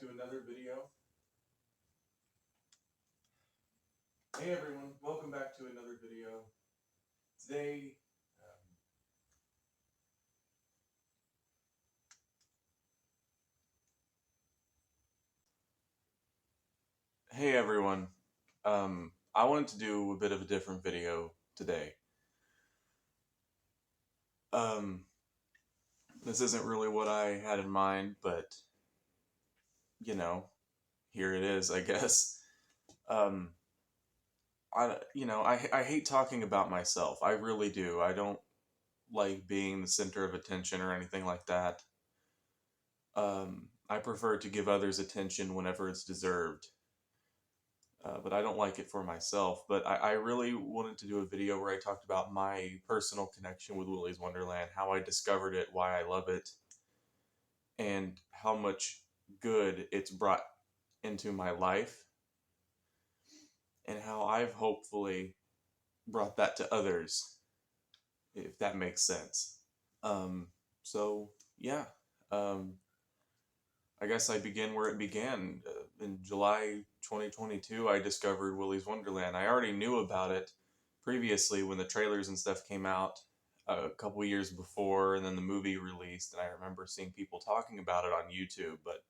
to another video. Hey everyone, welcome back to another video. Today, hey everyone, I wanted to do a bit of a different video today. This isn't really what I had in mind, but you know, here it is, I guess. I hate talking about myself. I really do. I don't like being the center of attention or anything like that. I prefer to give others attention whenever it's deserved. But I don't like it for myself. But I really wanted to do a video where I talked about my personal connection with Willy's Wonderland, how I discovered it, why I love it, and how much good it's brought into my life, and how I've hopefully brought that to others, if that makes sense. So yeah, I guess I begin where it began. In July 2022, I discovered Willy's Wonderland. I already knew about it previously when the trailers and stuff came out a couple years before, and then the movie released, and I remember seeing people talking about it on YouTube, but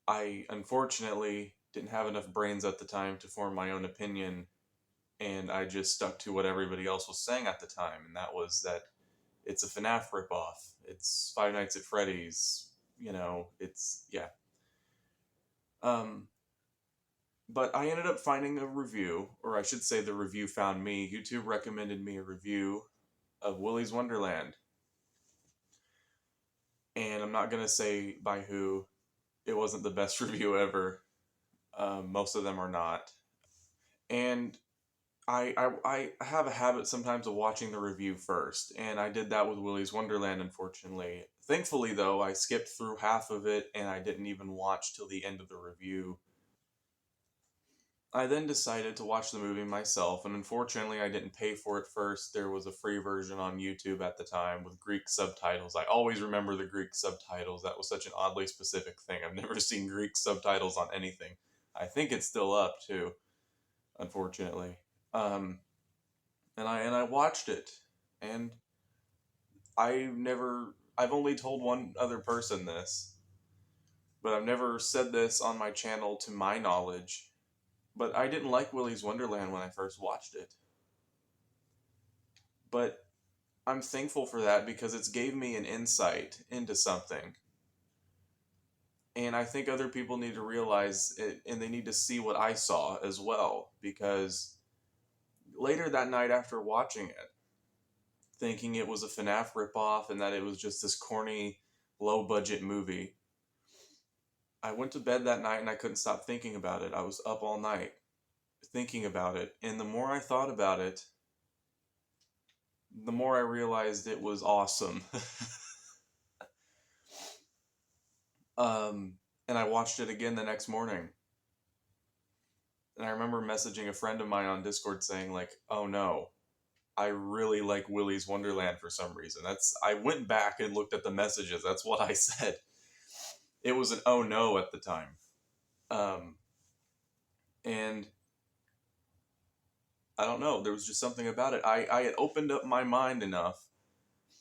I unfortunately didn't have enough brains at the time to form my own opinion, and I just stuck to what everybody else was saying at the time, and that was that it's a FNAF ripoff. It's Five Nights at Freddy's. It's, yeah. But I ended up finding a review, or I should say the review found me. YouTube recommended me a review of Willy's Wonderland. And I'm not going to say by who. It wasn't the best review ever. Most of them are not. And I have a habit sometimes of watching the review first, and I did that with Willy's Wonderland, unfortunately. Thankfully, though, I skipped through half of it, and I didn't even watch till the end of the review. I then decided to watch the movie myself, and unfortunately I didn't pay for it first. There was a free version on YouTube at the time with Greek subtitles. I always remember the Greek subtitles. That was such an oddly specific thing. I've never seen Greek subtitles on anything. I think it's still up, too, unfortunately. And I watched it, and I've only told one other person this, but I've never said this on my channel to my knowledge, but I didn't like Willy's Wonderland when I first watched it. But I'm thankful for that because it's gave me an insight into something. And I think other people need to realize it, and they need to see what I saw as well, because later that night after watching it, thinking it was a FNAF ripoff and that it was just this corny, low-budget movie, I went to bed that night and I couldn't stop thinking about it. I was up all night thinking about it, and the more I thought about it, the more I realized it was awesome. And I watched it again the next morning. And I remember messaging a friend of mine on Discord saying, like, oh no, I really like Willy's Wonderland for some reason. I went back and looked at the messages. That's what I said. It was an oh no at the time. And I don't know, there was just something about it. I had opened up my mind enough,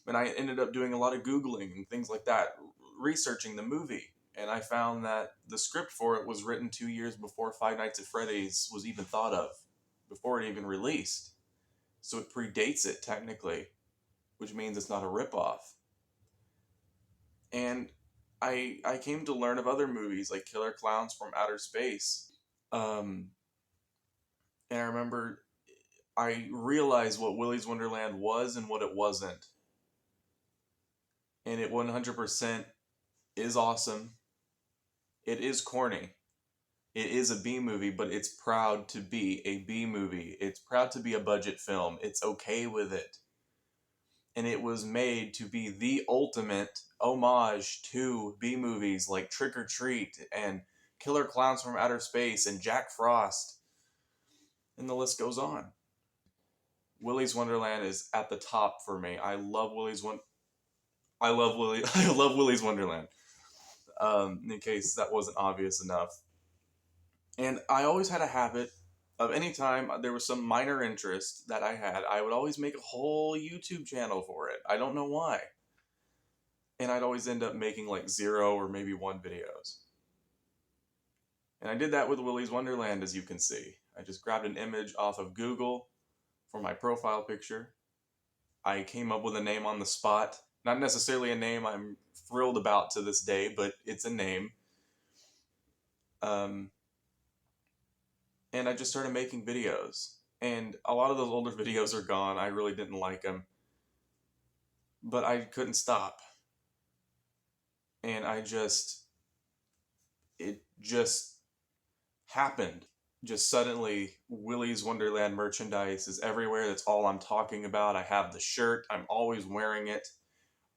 and I ended up doing a lot of Googling and things like that, researching the movie. And I found that the script for it was written 2 years before Five Nights at Freddy's was even thought of, before it even released. So it predates it, technically, which means it's not a ripoff. And I came to learn of other movies, like Killer Clowns from Outer Space. And I remember I realized what Willy's Wonderland was and what it wasn't. And it 100% is awesome. It is corny. It is a B movie, but it's proud to be a B movie. It's proud to be a budget film. It's okay with it. And it was made to be the ultimate homage to B movies like Trick or Treat and Killer Clowns from Outer Space and Jack Frost. And the list goes on. Willy's Wonderland is at the top for me. I love Willy's Wonderland. in case that wasn't obvious enough. And I always had a habit of any time there was some minor interest that I had, I would always make a whole YouTube channel for it. I don't know why. And I'd always end up making like 0 or maybe 1 videos. And I did that with Willy's Wonderland, as you can see. I just grabbed an image off of Google for my profile picture. I came up with a name on the spot. Not necessarily a name I'm thrilled about to this day, but it's a name. And I just started making videos. And a lot of those older videos are gone. I really didn't like them. But I couldn't stop. And it just happened. Just suddenly, Willy's Wonderland merchandise is everywhere. That's all I'm talking about. I have the shirt. I'm always wearing it.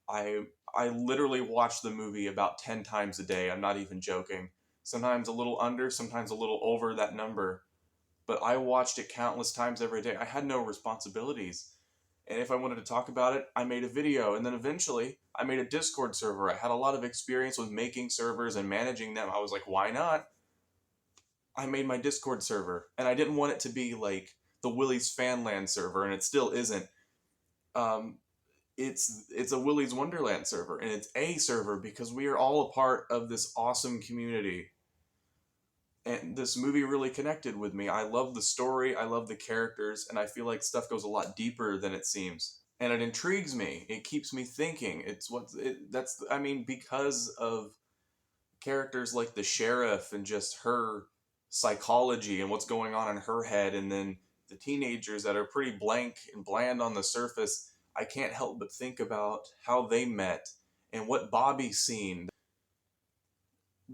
I literally watch the movie about 10 times a day. I'm not even joking. Sometimes a little under, sometimes a little over that number. But I watched it countless times every day. I had no responsibilities. And if I wanted to talk about it, I made a video. And then eventually, I made a Discord server. I had a lot of experience with making servers and managing them. I was like, why not? I made my Discord server. And I didn't want it to be like the Willy's Fanland server, and it still isn't. It's a Willy's Wonderland server, and it's a server because we are all a part of this awesome community. And this movie really connected with me. I love the story, I love the characters, and I feel like stuff goes a lot deeper than it seems. And it intrigues me. It keeps me thinking. Because of characters like the sheriff and just her psychology and what's going on in her head, and then the teenagers that are pretty blank and bland on the surface, I can't help but think about how they met and what Bobby's seen.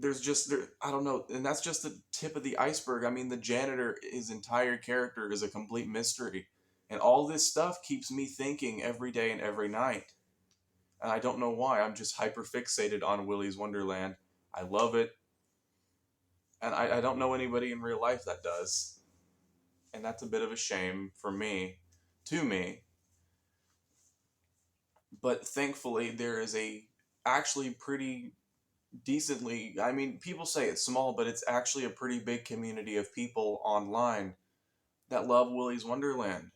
I don't know, and that's just the tip of the iceberg. I mean, the janitor, his entire character is a complete mystery. And all this stuff keeps me thinking every day and every night. And I don't know why. I'm just hyper fixated on Willy's Wonderland. I love it. And I don't know anybody in real life that does. And that's a bit of a shame for me, to me. But thankfully, there is actually pretty decently, people say it's small, but it's actually a pretty big community of people online that love Willy's Wonderland.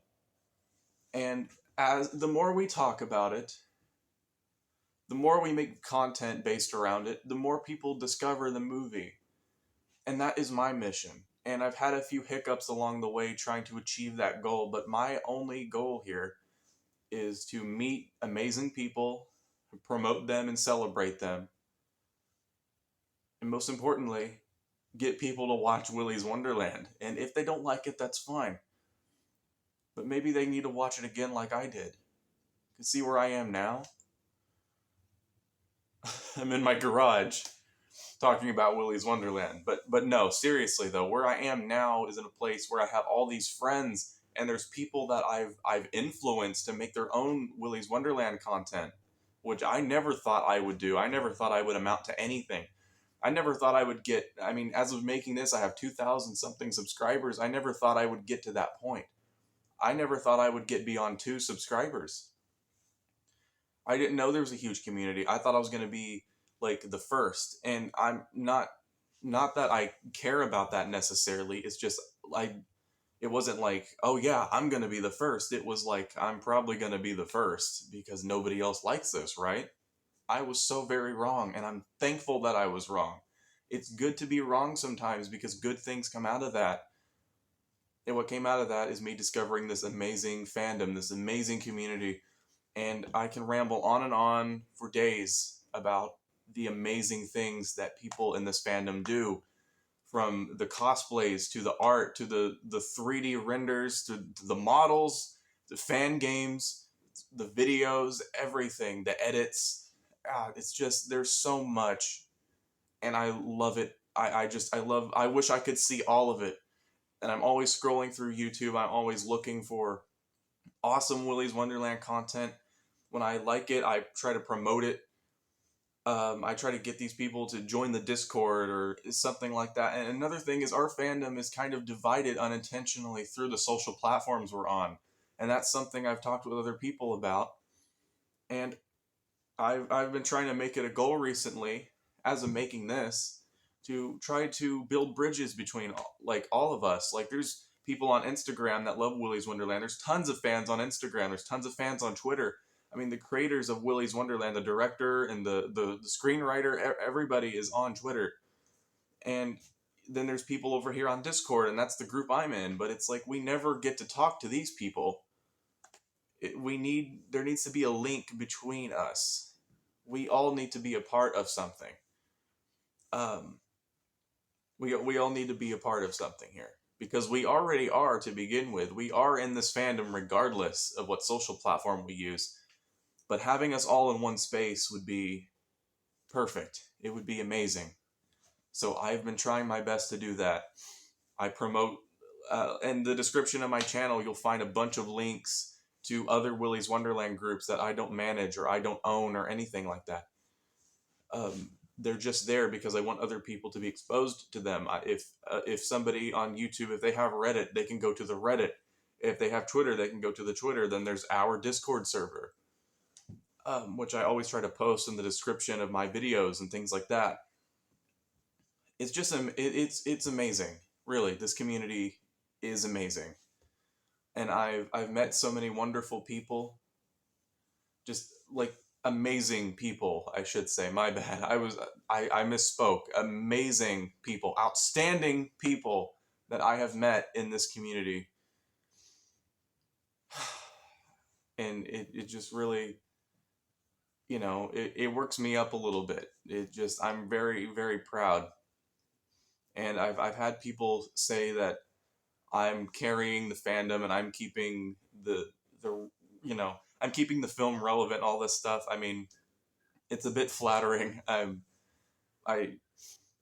And as the more we talk about it, the more we make content based around it, the more people discover the movie. And that is my mission. And I've had a few hiccups along the way trying to achieve that goal, but my only goal here is to meet amazing people, promote them and celebrate them, and most importantly, get people to watch Willy's Wonderland. And if they don't like it, that's fine. But maybe they need to watch it again like I did. You can see where I am now. I'm in my garage talking about Willy's Wonderland. But no, seriously though, where I am now is in a place where I have all these friends, and there's people that I've influenced to make their own Willy's Wonderland content, which I never thought I would do. I never thought I would amount to anything. I never thought I would get, as of making this, I have 2,000 something subscribers. I never thought I would get to that point. I never thought I would get beyond 2 subscribers. I didn't know there was a huge community. I thought I was going to be like the first, and I'm not that I care about that necessarily. It's just it wasn't like, oh yeah, I'm going to be the first. It was like, I'm probably going to be the first because nobody else likes this, right? I was so very wrong, and I'm thankful that I was wrong. It's good to be wrong sometimes because good things come out of that. And what came out of that is me discovering this amazing fandom, this amazing community, and I can ramble on and on for days about the amazing things that people in this fandom do, from the cosplays to the art to the 3D renders to the models, the fan games, the videos, everything, the edits. It's just, there's so much, and I love it. I wish I could see all of it. And I'm always scrolling through YouTube. I'm always looking for awesome Willy's Wonderland content. When I like it, I try to promote it. I try to get these people to join the Discord or something like that. And another thing is, our fandom is kind of divided unintentionally through the social platforms we're on. And that's something I've talked with other people about. And I've been trying to make it a goal recently, as I'm making this, to try to build bridges between like all of us. Like there's people on Instagram that love Willy's Wonderland. There's tons of fans on Instagram. There's tons of fans on Twitter. I mean, the creators of Willy's Wonderland, the director and the screenwriter, everybody is on Twitter. And then there's people over here on Discord, and that's the group I'm in. But it's like we never get to talk to these people. There needs to be a link between us. We all need to be a part of something. Um, we all need to be a part of something here because we already are to begin with. We are in this fandom regardless of what social platform we use. But having us all in one space would be perfect. It would be amazing. So I've been trying my best to do that. I promote, in the description of my channel, you'll find a bunch of links to other Willy's Wonderland groups that I don't manage or I don't own or anything like that. They're just there because I want other people to be exposed to them. If somebody on YouTube, if they have Reddit, they can go to the Reddit. If they have Twitter, they can go to the Twitter. Then there's our Discord server, which I always try to post in the description of my videos and things like that. It's just it's amazing. Really, this community is amazing, and I've met so many wonderful people. Just like amazing people, I should say. My bad. I misspoke. Amazing people, outstanding people that I have met in this community, and it just really, it works me up a little bit. I'm very, very proud. And I've had people say that I'm carrying the fandom and I'm keeping the I'm keeping the film relevant, all this stuff. I mean, it's a bit flattering. I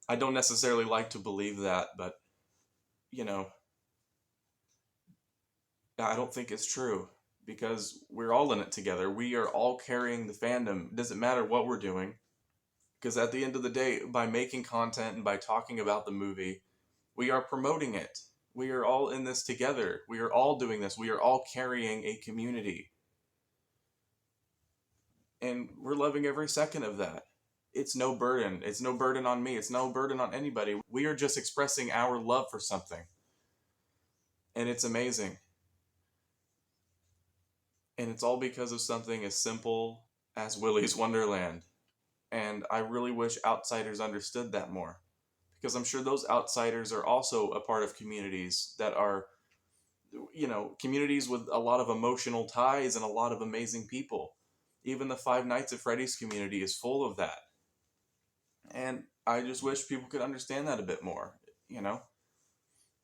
I don't necessarily like to believe that, but you know, I don't think it's true because we're all in it together. We are all carrying the fandom. It doesn't matter what we're doing because at the end of the day, by making content and by talking about the movie, we are promoting it. We are all in this together. We are all doing this. We are all carrying a community. And we're loving every second of that. It's no burden. It's no burden on me. It's no burden on anybody. We are just expressing our love for something. And it's amazing. And it's all because of something as simple as Willy's Wonderland. And I really wish outsiders understood that more. Because I'm sure those outsiders are also a part of communities that are, communities with a lot of emotional ties and a lot of amazing people. Even the Five Nights at Freddy's community is full of that. And I just wish people could understand that a bit more,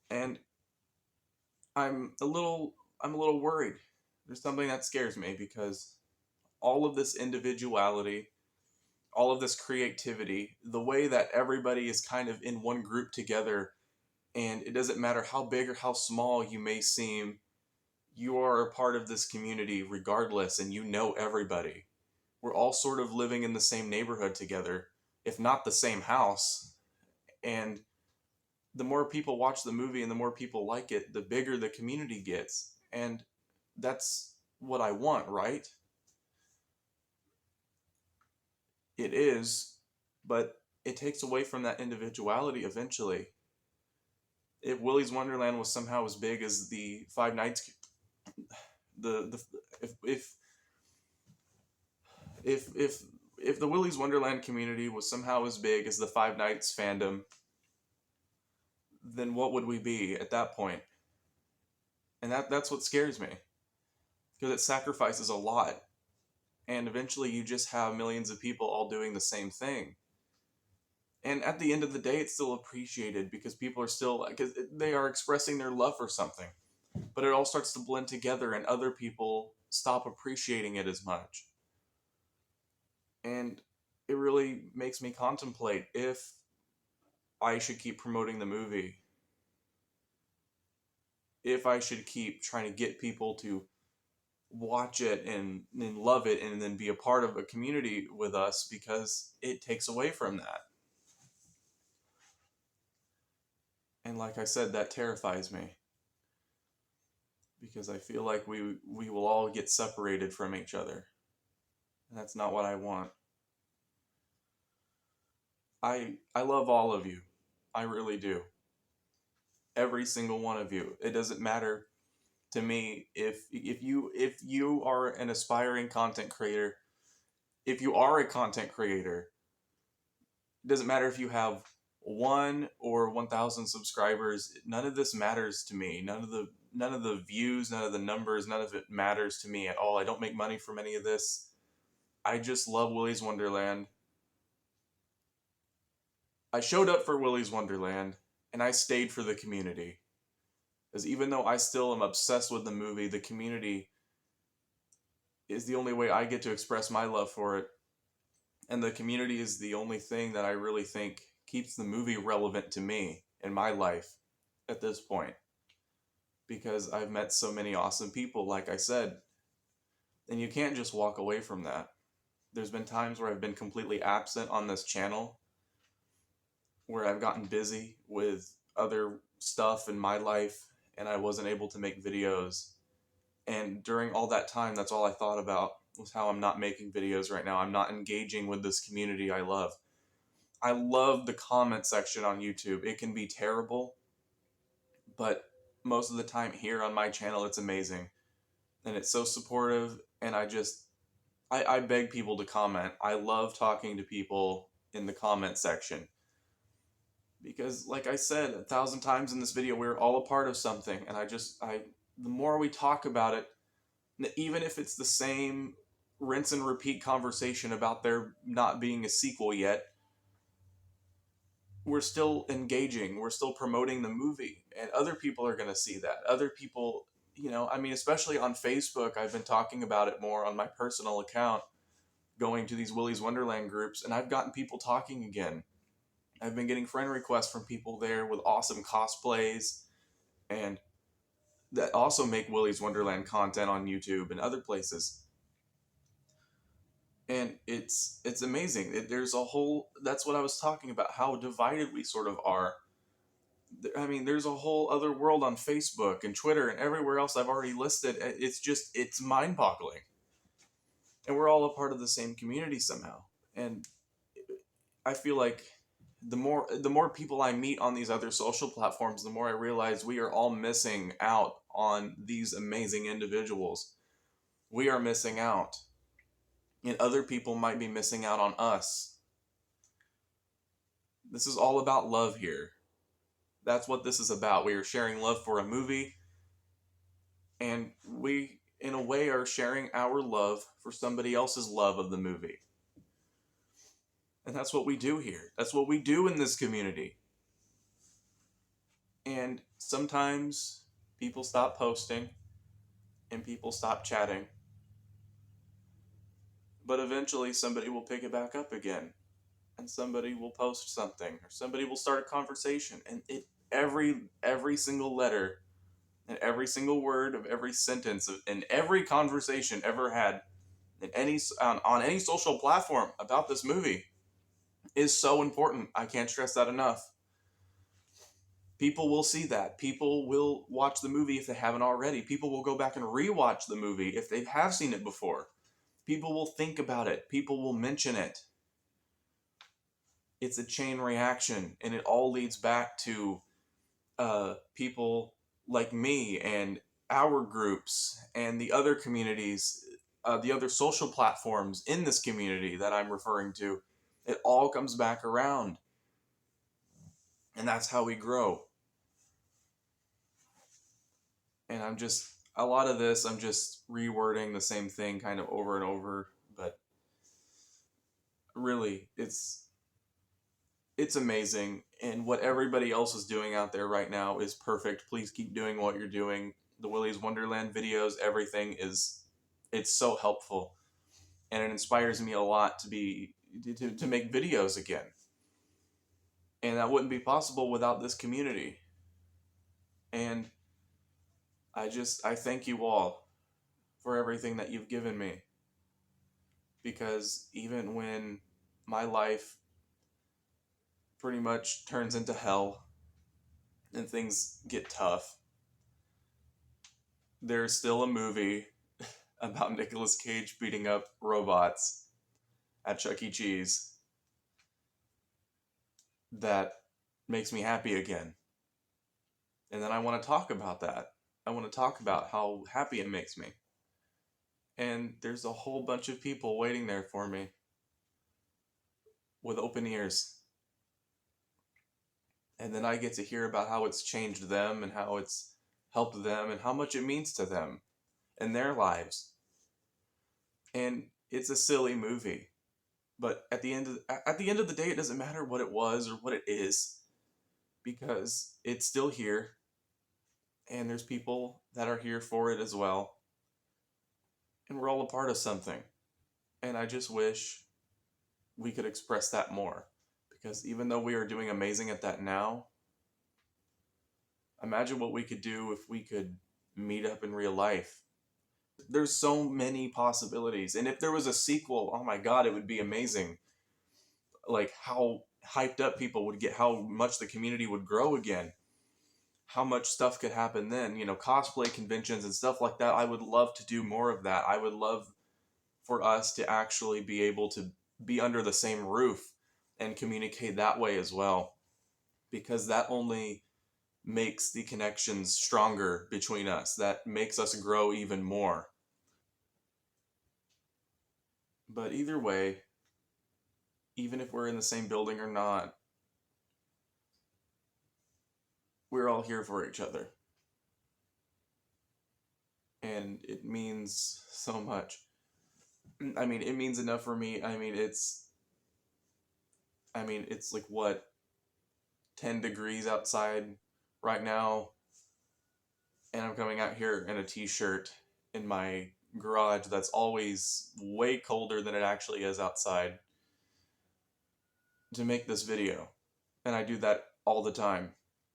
And I'm a little worried. There's something that scares me because all of this individuality, all of this creativity, the way that everybody is kind of in one group together, and it doesn't matter how big or how small you may seem, you are a part of this community regardless, and you know everybody. We're all sort of living in the same neighborhood together, if not the same house. And the more people watch the movie and the more people like it, the bigger the community gets. And that's what I want, right? It is, but it takes away from that individuality eventually. If Willy's Wonderland was somehow as big as the Five Nights, the if the Willy's Wonderland community was somehow as big as the Five Nights fandom, then what would we be at that point? And that's what scares me because it sacrifices a lot, and eventually you just have millions of people all doing the same thing. And at the end of the day, it's still appreciated because people are still, because they are expressing their love for something. But it all starts to blend together and other people stop appreciating it as much. And it really makes me contemplate if I should keep promoting the movie. If I should keep trying to get people to watch it and love it and then be a part of a community with us because it takes away from that. And like I said, that terrifies me. Because I feel like we will all get separated from each other. And that's not what I want. I love all of you. I really do. Every single one of you. It doesn't matter to me if you are an aspiring content creator, if you are a content creator, it doesn't matter if you have 1 or 1,000 subscribers. None of this matters to me. None of the views, none of the numbers, none of it matters to me at all. I don't make money from any of this. I just love Willy's Wonderland. I showed up for Willy's Wonderland and I stayed for the community. Because even though I still am obsessed with the movie, the community is the only way I get to express my love for it. And the community is the only thing that I really think keeps the movie relevant to me in my life at this point. Because I've met so many awesome people, like I said, and you can't just walk away from that. There's been times where I've been completely absent on this channel, where I've gotten busy with other stuff in my life and I wasn't able to make videos. And during all that time, that's all I thought about was how I'm not making videos right now. I'm not engaging with this community I love. I love the comment section on YouTube. It can be terrible, but most of the time here on my channel, it's amazing. And it's so supportive. And I beg people to comment. I love talking to people in the comment section. Because, like I said 1,000 times in this video, we're all a part of something. And the more we talk about it, even if it's the same rinse and repeat conversation about there not being a sequel yet, we're still engaging, we're still promoting the movie, and other people are going to see that. Other people, I mean, especially on Facebook, I've been talking about it more on my personal account, going to these Willy's Wonderland groups, and I've gotten people talking again. I've been getting friend requests from people there with awesome cosplays, and that also make Willy's Wonderland content on YouTube and other places. And it's amazing. There's a whole, that's what I was talking about, how divided we sort of are. I mean, there's a whole other world on Facebook and Twitter and everywhere else I've already listed. It's mind-boggling. And we're all a part of the same community somehow. And I feel like the more people I meet on these other social platforms, the more I realize we are all missing out on these amazing individuals. We are missing out. And other people might be missing out on us. This is all about love here. That's what this is about. We are sharing love for a movie, and we, in a way, are sharing our love for somebody else's love of the movie. And that's what we do here. That's what we do in this community. And sometimes people stop posting and people stop chatting. But eventually somebody will pick it back up again. And somebody will post something, or somebody will start a conversation. And every single letter and every single word of every sentence in every conversation ever had in on any social platform about this movie is so important. I can't stress that enough. People will see that. People will watch the movie if they haven't already. People will go back and rewatch the movie if they have seen it before. People will think about it. People will mention it. It's a chain reaction, and it all leads back to people like me and our groups and the other communities, the other social platforms in this community that I'm referring to. It all comes back around. And that's how we grow. And a lot of this, I'm just rewording the same thing kind of over and over. But really, it's amazing. And what everybody else is doing out there right now is perfect. Please keep doing what you're doing. The Willy's Wonderland videos, everything it's so helpful. And it inspires me a lot to make videos again. And that wouldn't be possible without this community. And I thank you all for everything that you've given me. Because even when my life pretty much turns into hell and things get tough, there's still a movie about Nicolas Cage beating up robots at Chuck E. Cheese. that makes me happy again. And then I want to talk about that. I want to talk about how happy it makes me. And there's a whole bunch of people waiting there for me with open ears. And then I get to hear about how it's changed them and how it's helped them and how much it means to them and their lives. And it's a silly movie, but at the end of the day, it doesn't matter what it was or what it is, because it's still here, and there's people that are here for it as well, and we're all a part of something. And I just wish we could express that more, because even though we are doing amazing at that now, imagine what we could do if we could meet up in real life. There's so many possibilities, and if there was a sequel, oh my god, it would be amazing. Like how hyped up people would get, how much the community would grow again, how much stuff could happen then. Cosplay conventions and stuff like that. I would love to do more of that. I would love for us to actually be able to be under the same roof and communicate that way as well, because that only makes the connections stronger between us. That makes us grow even more. But either way, even if we're in the same building or not, we're all here for each other. And it means so much. I mean, it means enough for me. It's like what, 10 degrees outside right now, and I'm coming out here in a t-shirt in my garage that's always way colder than it actually is outside to make this video. And I do that all the time.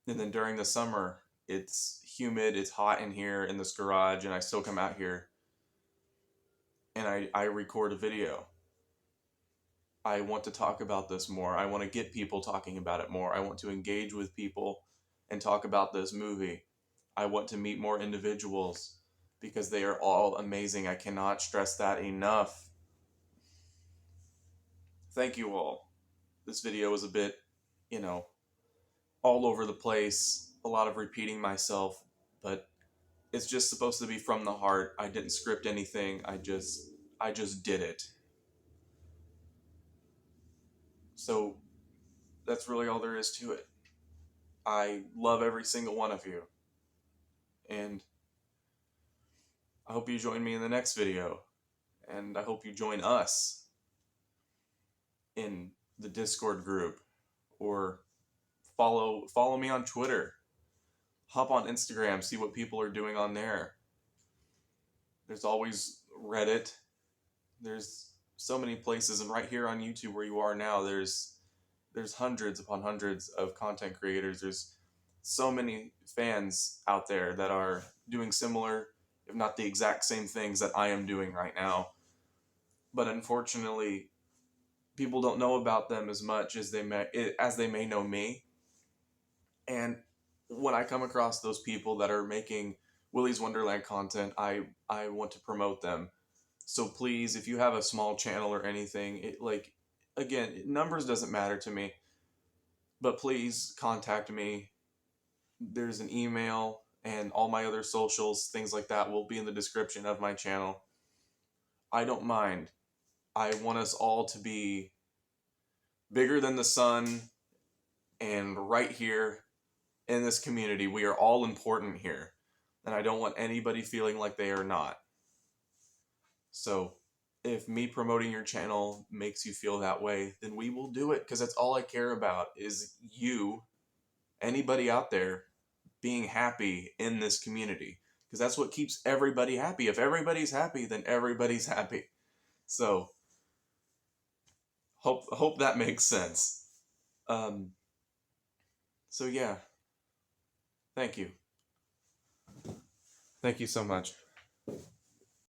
And then during the summer, it's humid, it's hot in here in this garage, and I still come out here and I record a video. I want to talk about this more. I want to get people talking about it more. I want to engage with people and talk about this movie. I want to meet more individuals because they are all amazing. I cannot stress that enough. Thank you all. This video was a bit, you know, all over the place, a lot of repeating myself, but it's just supposed to be from the heart. I didn't script anything. I just did it. So that's really all there is to it. I love every single one of you, and I hope you join me in the next video, and I hope you join us in the Discord group, or follow me on Twitter. Hop on Instagram, see what people are doing on there. There's always Reddit. There's so many places, and right here on YouTube where you are now, there's hundreds upon hundreds of content creators. There's so many fans out there that are doing similar, if not the exact same things that I am doing right now. But unfortunately, people don't know about them as much as they may know me. And when I come across those people that are making Willy's Wonderland content, I want to promote them. So please, if you have a small channel or anything, again, numbers doesn't matter to me, but please contact me. There's an email, and all my other socials, things like that, will be in the description of my channel. I don't mind. I want us all to be bigger than the sun, and right here in this community, we are all important here. And I don't want anybody feeling like they are not. So if me promoting your channel makes you feel that way, then we will do it, because that's all I care about is you, anybody out there, being happy in this community, because that's what keeps everybody happy. If everybody's happy, then everybody's happy. So hope that makes sense. Um, so yeah, thank you. Thank you so much.